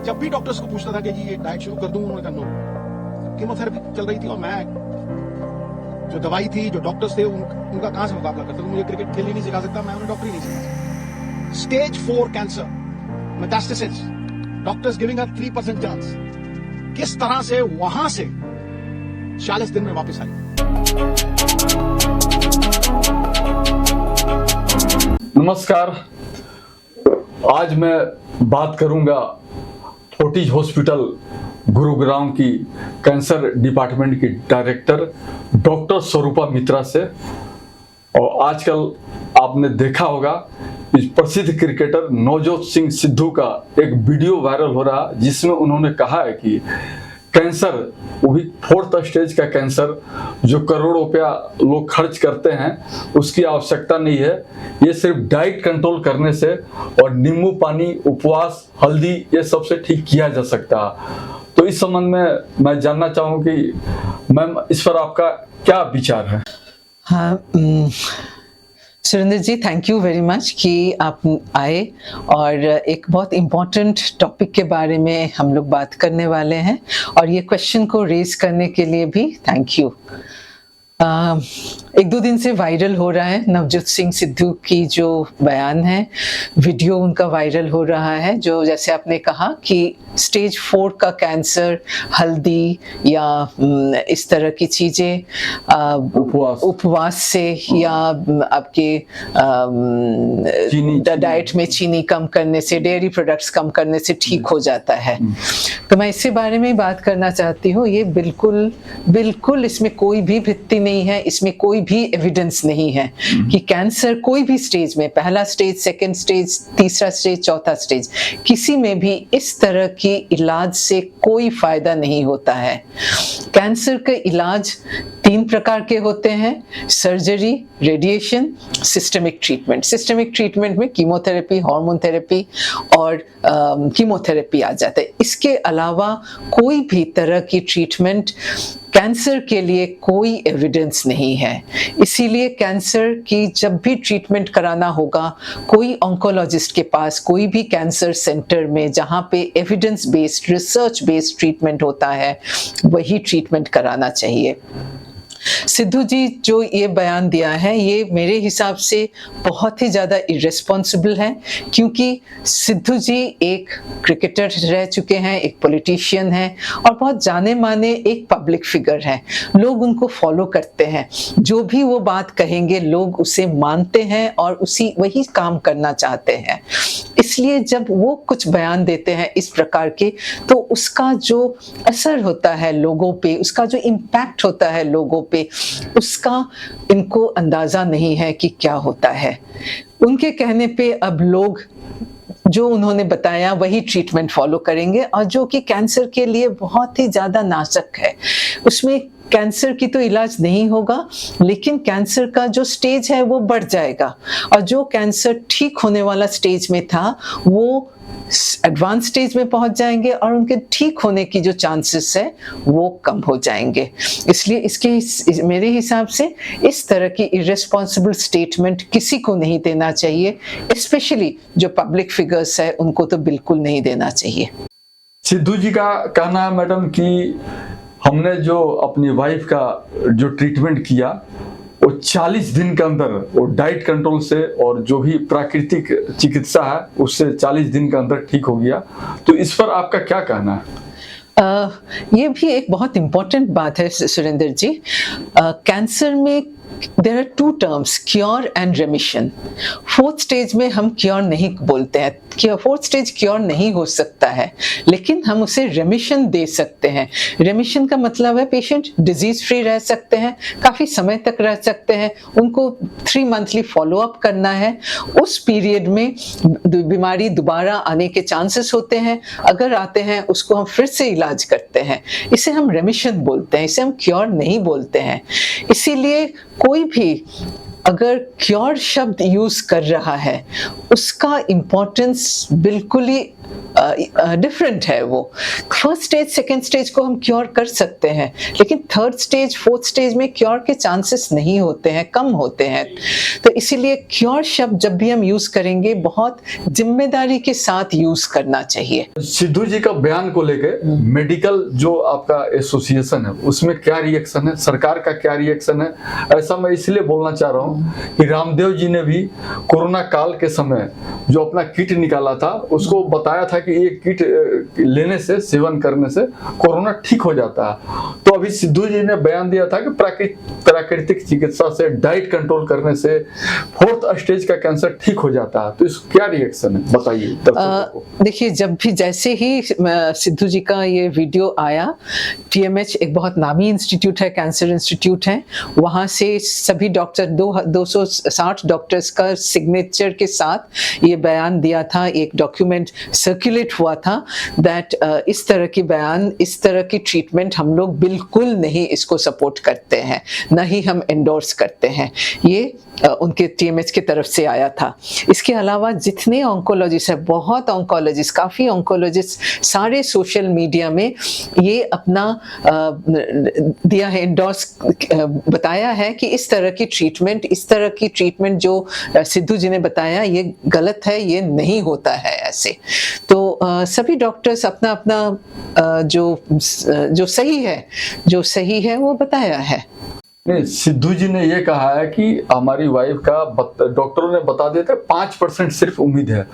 जब भी डॉक्टर्स को पूछता था कि जी ये डाइट शुरू कर दूं, उन्होंने कहा नो। कीमोथेरेपी चल रही थी और मैं जो दवाई थी, जो डॉक्टर्स थे, उनका कहां से मुकाबला करता था। मुझे क्रिकेट खेल ही नहीं सिखा सकता, मैं उन्हें डॉक्टर ही नहीं सिखा सकता। Stage 4 cancer metastasis, doctors giving a 3% chance. किस तरह से वहां से 40 दिन में वापस आई। नमस्कार, आज मैं बात करूंगा फोर्टिज हॉस्पिटल गुरुग्राम की कैंसर डिपार्टमेंट की डायरेक्टर डॉक्टर स्वरूपा मित्रा से। और आजकल आपने देखा होगा इस प्रसिद्ध क्रिकेटर नवजोत सिंह सिद्धू का एक वीडियो वायरल हो रहा है, जिसमें उन्होंने कहा है कि कैंसर, वो भी 4th स्टेज का कैंसर, जो करोड़ों रुपया लोग खर्च करते हैं, उसकी आवश्यकता नहीं है। ये सिर्फ डाइट कंट्रोल करने से और नींबू पानी, उपवास, हल्दी, ये सबसे ठीक किया जा सकता है। तो इस संबंध में मैं जानना चाहूँ कि मैम, इस पर आपका क्या विचार है? हाँ, सुरेंद्र जी, थैंक यू वेरी मच कि आप आए और एक बहुत इम्पॉर्टेंट टॉपिक के बारे में हम लोग बात करने वाले हैं, और ये क्वेश्चन को रेज करने के लिए भी थैंक यू। 1-2 दिन से वायरल हो रहा है नवजोत सिंह सिद्धू की जो बयान है, वीडियो उनका वायरल हो रहा है, जो जैसे आपने कहा कि स्टेज 4 का कैंसर हल्दी या इस तरह की चीज़ें, उपवास से या आपके डाइट में चीनी कम करने से, डेयरी प्रोडक्ट्स कम करने से ठीक हो जाता है। तो मैं इसके बारे में बात करना चाहती हूँ। ये बिल्कुल इसमें कोई भी भित्ति नहीं है, इसमें कोई भी एविडेंस नहीं है कि कैंसर कोई भी स्टेज में, पहला स्टेज, सेकंड स्टेज, तीसरा स्टेज, चौथा स्टेज, किसी में भी इस तरह की इलाज से कोई फायदा नहीं होता है। कैंसर के इलाज 3 प्रकार के होते हैं: surgery, radiation, systemic treatment. Systemic treatment में कीमोथेरेपी, हार्मोन थेरेपी और कीमोथेरेपी आ जाता है। इसके अलावा कोई भी तरह की ट्रीटमेंट कैंसर के लिए कोई एविडेंस नहीं है। इसीलिए कैंसर की जब भी ट्रीटमेंट कराना होगा, कोई ऑन्कोलॉजिस्ट के पास, कोई भी कैंसर सेंटर में जहाँ पे evidence based, research based treatment होता है, वही ट्रीटमेंट कराना चाहिए। सिद्धू जी जो ये बयान दिया है, ये मेरे हिसाब से बहुत ही ज़्यादा इर्रेस्पॉन्सिबल है, क्योंकि सिद्धू जी एक क्रिकेटर रह चुके हैं, एक पॉलिटिशियन हैं और बहुत जाने माने एक पब्लिक फिगर हैं। लोग उनको फॉलो करते हैं, जो भी वो बात कहेंगे लोग उसे मानते हैं और वही काम करना चाहते हैं। इसलिए जब वो कुछ बयान देते हैं इस प्रकार के, तो उसका जो असर होता है लोगों पे, उसका जो इम्पैक्ट होता है लोगों पे, उसका इनको अंदाजा नहीं है कि क्या होता है। उनके कहने पे अब लोग जो उन्होंने बताया वही ट्रीटमेंट फॉलो करेंगे, और जो कि कैंसर के लिए बहुत ही ज़्यादा नाशक है। उसमें कैंसर की तो इलाज नहीं होगा, लेकिन कैंसर का जो स्टेज है वो बढ़ जाएगा, और जो कैंसर ठीक होने वाला स्टेज में था वो एडवांस स्टेज में पहुंच जाएंगे, और उनके ठीक होने की जो चांसेस है वो कम हो जाएंगे। इसलिए मेरे हिसाब से इस तरह की इर्रेस्पॉन्सिबल स्टेटमेंट किसी को नहीं देना चाहिए, स्पेशली जो पब्लिक फिगर्स है उनको तो बिल्कुल नहीं देना चाहिए। सिद्धू जी का कहना है मैडम कि हमने जो अपनी वाइफ का जो ट्रीटमेंट किया, वो 40 दिन के अंदर वो डाइट कंट्रोल से और जो भी प्राकृतिक चिकित्सा है उससे 40 दिन के अंदर ठीक हो गया। तो इस पर आपका क्या कहना है? ये भी एक बहुत इम्पोर्टेंट बात है सुरेंद्र जी। कैंसर में there are 2 terms, cure and remission. 4th stage में हम क्योर नहीं बोलते हैं, 4th स्टेज क्योर नहीं हो सकता है, लेकिन हम उसे रेमिशन दे सकते हैं। रेमिशन का मतलब है पेशेंट डिजीज फ्री रह सकते हैं, काफ़ी समय तक रह सकते हैं, उनको 3 मंथली फॉलो अप करना है। उस पीरियड में बीमारी दोबारा आने के चांसेस होते हैं, अगर आते हैं उसको हम फिर से इलाज करते हैं। इसे हम रेमिशन बोलते हैं, इसे हम क्योर नहीं बोलते हैं। इसीलिए कोई भी अगर क्योर शब्द यूज कर रहा है, उसका इम्पोर्टेंस बिल्कुल ही डिफरेंट है। वो फर्स्ट स्टेज सेकेंड स्टेज को हम क्योर कर सकते हैं, लेकिन थर्ड स्टेज फोर्थ स्टेज में क्योर के चांसेस नहीं होते हैं, कम होते हैं। तो इसीलिए क्योर शब्द जब भी हम यूज करेंगे बहुत जिम्मेदारी के साथ यूज करना चाहिए। सिद्धू जी का बयान को लेकर मेडिकल जो आपका एसोसिएशन है उसमें क्या रिएक्शन है, सरकार का क्या रिएक्शन है? ऐसा मैं इसलिए बोलना चाह रहा हूँ कि रामदेव जी ने भी कोरोना काल के समय जो अपना किट निकाला था उसको बताया था कि ये किट लेने से, सेवन करने से कोरोना ठीक हो जाता है। तो अभी सिद्धू जी ने बयान दिया था कि प्राकृतिक चिकित्सा से, डाइट कंट्रोल करने से फोर्थ स्टेज का कैंसर ठीक हो जाता है। तो इस क्या रिएक्शन है, बताइए। देखिए, जब भी जैसे ही सिद्धू जी का ये वीडियो आया, TMH एक बहुत नामी इंस्टीट्यूट है, कैंसर इंस्टीट्यूट है, वहाँ से सभी डॉक्टर 260 डॉक्टर्स का सिग्नेचर के साथ ये बयान दिया था, एक डॉक्यूमेंट सर्कुलेट हुआ था दैट इस तरह की बयान, इस तरह की ट्रीटमेंट हम लोग बिल्कुल नहीं इसको सपोर्ट करते हैं, न ही हम एंडोर्स करते हैं। ये उनके TMH की तरफ से आया था। इसके अलावा जितने ऑन्कोलॉजिस्ट है, बहुत ऑन्कोलॉजिस्ट, काफ़ी ऑन्कोलॉजिस्ट, सारे सोशल मीडिया में ये अपना दिया है, एंडोर्स बताया है कि इस तरह की ट्रीटमेंट जो सिद्धू जी ने बताया ये गलत है, ये नहीं होता है ऐसे। तो सभी डॉक्टर्स अपना अपना जो सही है वो बताया है। नहीं, सिद्धू जी ने ये कहा है कि हमारी वाइफ का डॉक्टरों ने बता दिया था 5% सिर्फ उम्मीद है,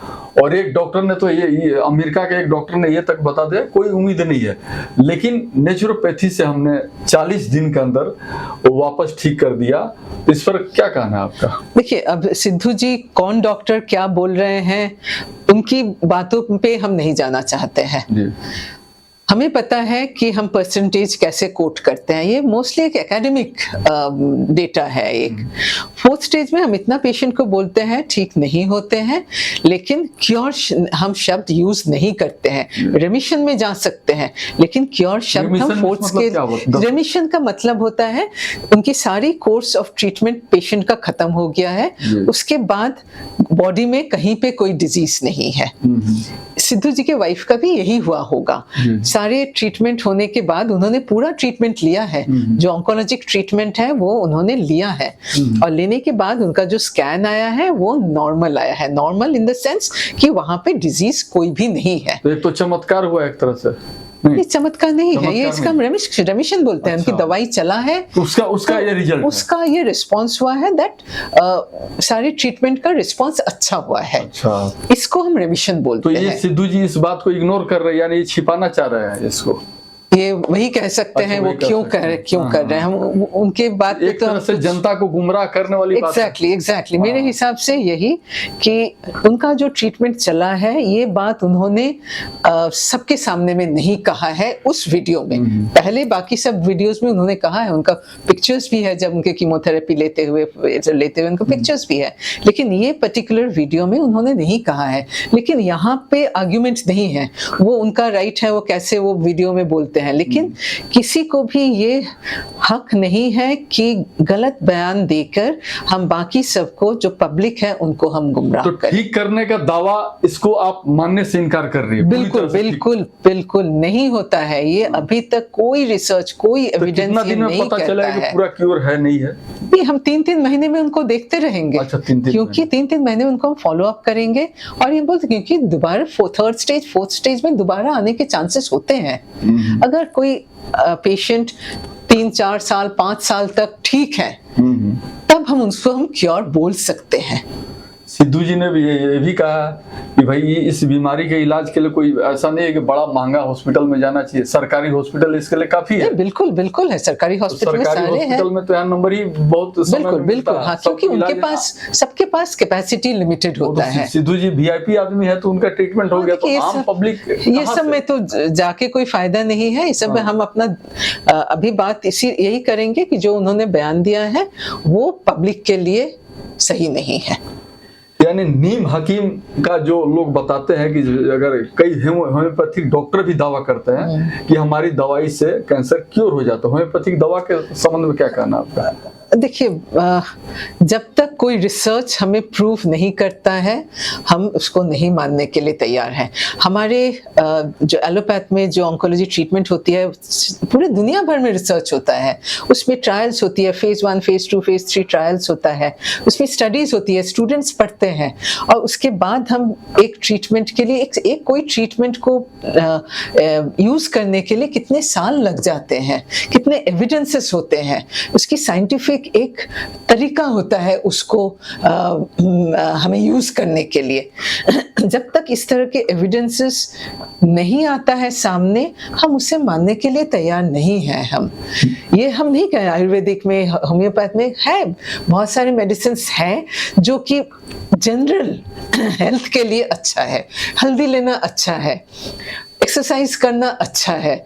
और एक डॉक्टर ने तो ये अमेरिका के एक डॉक्टर ने ये तक बता दिया कोई उम्मीद नहीं है, लेकिन नेचुरोपैथी से हमने 40 दिन के अंदर वापस ठीक कर दिया। तो इस पर क्या कहना है आपका? देखिए, अब सिद्धू जी कौन डॉक्टर क्या बोल रहे हैं उनकी बातों पे हम नहीं जाना चाहते हैं जी। हमें पता है कि हम परसेंटेज कैसे कोट करते हैं, ये मोस्टली एक एकेडमिक डेटा है। एक फोर्थ स्टेज में हम इतना पेशेंट को बोलते हैं ठीक नहीं होते हैं, लेकिन क्योर हम शब्द यूज नहीं करते हैं। रेमिशन में जा सकते हैं, लेकिन क्योर शब्द हम फोर्थ स्टेज, रेमिशन का मतलब होता है उनकी सारी कोर्स ऑफ ट्रीटमेंट पेशेंट का खत्म हो गया है, उसके बाद बॉडी में कहीं पे कोई डिजीज नहीं है। सिद्धू जी के वाइफ का भी यही हुआ होगा। सारे ट्रीटमेंट होने के बाद उन्होंने पूरा ट्रीटमेंट लिया है, जो ऑन्कोलॉजिक ट्रीटमेंट है वो उन्होंने लिया है, और लेने के बाद उनका जो स्कैन आया है वो नॉर्मल आया है। नॉर्मल इन द सेंस कि वहां पे डिजीज कोई भी नहीं है। तो एक तो चमत्कार हुआ एक तरह से। नहीं, चमत्कार नहीं है ये, इसका रेमिशन बोलते हैं। उनकी दवाई चला है, उसका ये रिजल्ट, उसका ये रिस्पांस हुआ है दैट सारे ट्रीटमेंट का रिस्पांस अच्छा हुआ है। अच्छा, इसको हम रेमिशन बोलते हैं। तो ये सिद्धू जी इस बात को इग्नोर कर रहे हैं, यानी ये छिपाना चाह रहे हैं इसको। ये वही कह सकते हैं वो क्यों कर रहे हैं। हम उनके बात एक तरह से जनता को गुमराह करने वाली बात है। एग्जैक्टली मेरे हिसाब से यही कि उनका जो ट्रीटमेंट चला है ये बात उन्होंने सबके सामने में नहीं कहा है उस वीडियो में। पहले बाकी सब वीडियोस में उन्होंने कहा है, उनका पिक्चर्स भी है जब उनके कीमोथेरेपी लेते हुए उनका पिक्चर्स भी है, लेकिन ये पर्टिकुलर वीडियो में उन्होंने नहीं कहा है। लेकिन यहाँ पे आर्ग्यूमेंट नहीं है, वो उनका राइट है, वो कैसे वो वीडियो में बोलते हैं, लेकिन किसी को भी ये हक नहीं है कि गलत बयान देकर हम बाकी सबको जो पब्लिक है उनको हम गुमराह तो करें। ठीक करने का दावा इसको आप मानने से इनकार कर रही है? बिल्कुल नहीं होता है ये। अभी तक कोई रिसर्च, कोई एविडेंस नहीं पता चला है कि पूरा क्योर है नहीं है। नहीं, हम 3-3 महीने में उनको देखते रहेंगे। अच्छा, क्योंकि 3-3 महीने में उनको हम फॉलो अप करेंगे, और ये बोलते क्योंकि दोबारा थर्ड स्टेज फोर्थ स्टेज में दोबारा आने के चांसेस होते हैं। अगर कोई पेशेंट 3-4 साल 5 साल तक ठीक है, तब हम उसको क्योर बोल सकते हैं। सिद्धू जी ने भी ये भी कहा कि भाई इस बीमारी के इलाज के लिए कोई ऐसा नहीं है कि बड़ा महंगा हॉस्पिटल में जाना चाहिए, सरकारी हॉस्पिटल इसके लिए काफी है। बिल्कुल है, सरकारी हॉस्पिटल में सारे हैं। हॉस्पिटल में तो यहाँ नंबर ही बहुत बिल्कुल हाँ, क्योंकि उनके पास सबके पास कैपेसिटी लिमिटेड होता है। सिद्धू जी VIP आदमी है तो उनका ट्रीटमेंट हो गया, तो आम पब्लिक ये सब में तो जाके कोई फायदा नहीं है। इस सब में हम अपना अभी बात यही करेंगे कि जो उन्होंने बयान दिया है वो पब्लिक के लिए सही नहीं है। यानी नीम हकीम का जो लोग बताते हैं कि अगर कई होम्योपैथिक डॉक्टर भी दावा करते हैं कि हमारी दवाई से कैंसर क्योर हो जाता है, होम्योपैथिक दवा के संबंध में क्या कहना आपका? देखिए, जब तक कोई रिसर्च हमें प्रूव नहीं करता है हम उसको नहीं मानने के लिए तैयार हैं। हमारे जो एलोपैथ में जो ऑन्कोलॉजी ट्रीटमेंट होती है पूरे दुनिया भर में रिसर्च होता है, उसमें ट्रायल्स होती है, फेज़ 1 फेज़ 2 फेज़ 3 ट्रायल्स होता है, उसमें स्टडीज़ होती है, स्टूडेंट्स पढ़ते हैं और उसके बाद हम एक ट्रीटमेंट के लिए एक कोई ट्रीटमेंट को यूज़ करने के लिए कितने साल लग जाते हैं, कितने एविडेंसेस होते हैं, उसकी साइंटिफिक एक तरीका होता है उसको हमें यूज़ करने के लिए। जब तक इस तरह के एविडेंसेस नहीं आता है सामने हम उसे मानने के लिए तैयार नहीं हैं। हम नहीं कह रहे, आयुर्वेदिक में होम्योपैथ में है बहुत सारे मेडिसिन हैं जो कि जनरल हेल्थ के लिए अच्छा है, हल्दी लेना अच्छा है, एक्सरसाइज करना अच्छा है,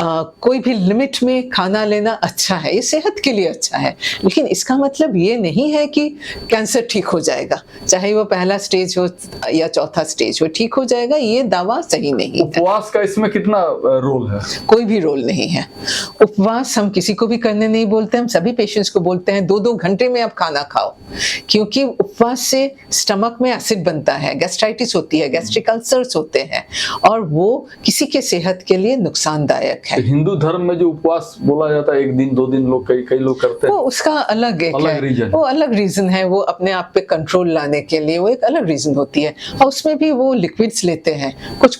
कोई भी लिमिट में खाना लेना अच्छा है, ये सेहत के लिए अच्छा है। लेकिन इसका मतलब ये नहीं है कि कैंसर ठीक हो जाएगा, चाहे वो पहला स्टेज हो या चौथा स्टेज हो, ठीक हो जाएगा, ये दावा सही नहीं है। उपवास का इसमें कितना रोल है? कोई भी रोल नहीं है। उपवास हम किसी को भी करने नहीं बोलते, हम सभी पेशेंट्स को बोलते हैं 2-2 घंटे में आप खाना खाओ, क्योंकि उपवास से स्टमक में एसिड बनता है, गैस्ट्राइटिस होती है, गैस्ट्रिक अल्सर्स होते हैं और वो किसी के सेहत के लिए नुकसानदायक है। हिंदू धर्म में जो उपवास बोला जाता है 1 दिन 2 दिन लोग कई लोग करते हैं, वो उसका अलग रीजन, वो अलग रीजन है, वो अपने आप पे कंट्रोल लाने के लिए वो एक अलग रीजन होती है और उसमें भी वो लिक्विड्स लेते हैं, कुछ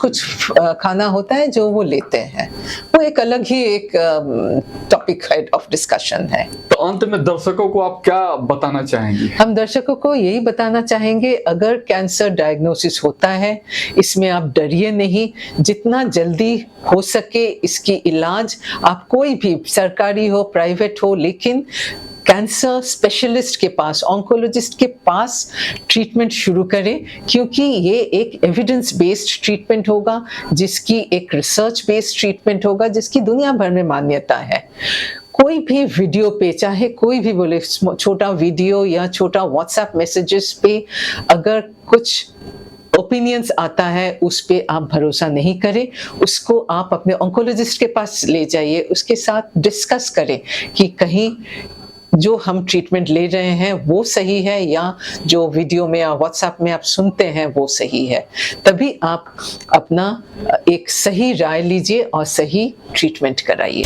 खाना होता है जो वो लेते हैं, वो एक अलग ही एक टॉपिक ऑफ डिस्कशन है। तो अंत में दर्शकों को आप क्या बताना चाहेंगे? हम दर्शकों को यही बताना चाहेंगे, अगर कैंसर डायग्नोसिस होता है इसमें आप डरिए नहीं, जितना जल्दी हो सके इसकी इलाज आप कोई भी सरकारी हो प्राइवेट हो, लेकिन कैंसर स्पेशलिस्ट के पास, ऑन्कोलॉजिस्ट के पास ट्रीटमेंट शुरू करें, क्योंकि ये एक एविडेंस बेस्ड ट्रीटमेंट होगा, जिसकी एक रिसर्च बेस्ड ट्रीटमेंट होगा, जिसकी दुनिया भर में मान्यता है। कोई भी वीडियो पे, चाहे कोई भी बोले छोटा वीडियो या छोटा व्हाट्सएप मैसेजेस पे अगर कुछ ओपिनियंस आता है उस पे आप भरोसा नहीं करें, उसको आप अपने ऑन्कोलॉजिस्ट के पास ले जाइए, उसके साथ डिस्कस करें कि कहीं जो हम ट्रीटमेंट ले रहे हैं वो सही है या जो वीडियो में या व्हाट्सएप में आप सुनते हैं वो सही है। तभी आप अपना एक सही राय लीजिए और सही ट्रीटमेंट कराइए।